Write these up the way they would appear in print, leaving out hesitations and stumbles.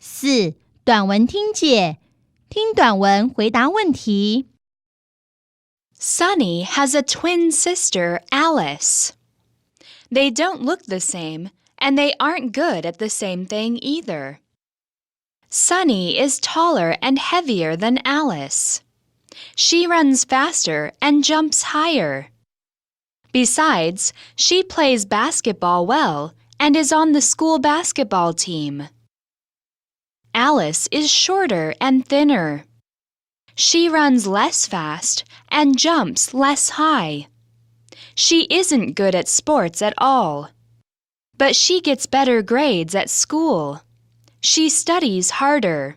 4. 短文听解，听短文回答问题。Sunny has a twin sister, Alice. They don't look the same, and they aren't good at the same thing either. Sunny is taller and heavier than Alice. She runs faster and jumps higher. Besides, she plays basketball well and is on the school basketball team. Alice is shorter and thinner. She runs less fast and jumps less high. She isn't good at sports at all. But she gets better grades at school. She studies harder.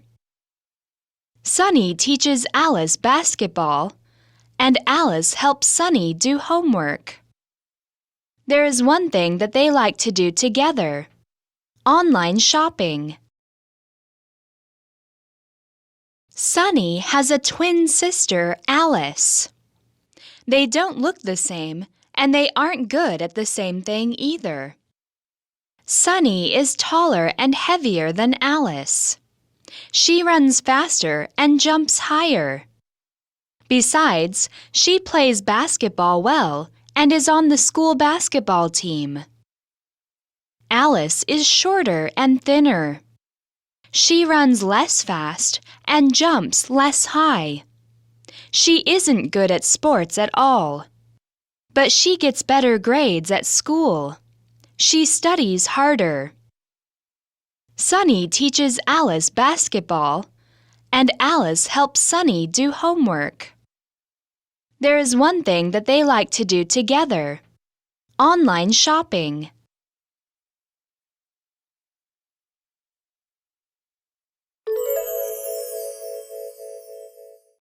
Sunny teaches Alice basketball, and Alice helps Sunny do homework. There is one thing that they like to do together: online shopping. Sunny has a twin sister, Alice. They don't look the same, and they aren't good at the same thing either. Sunny is taller and heavier than Alice. She runs faster and jumps higher. Besides, she plays basketball well and is on the school basketball team. Alice is shorter and thinner. She runs less fast and jumps less high. She isn't good at sports at all. But she gets better grades at school. She studies harder. Sunny teaches Alice basketball, and Alice helps Sunny do homework. There is one thing that they like to do together: online shopping.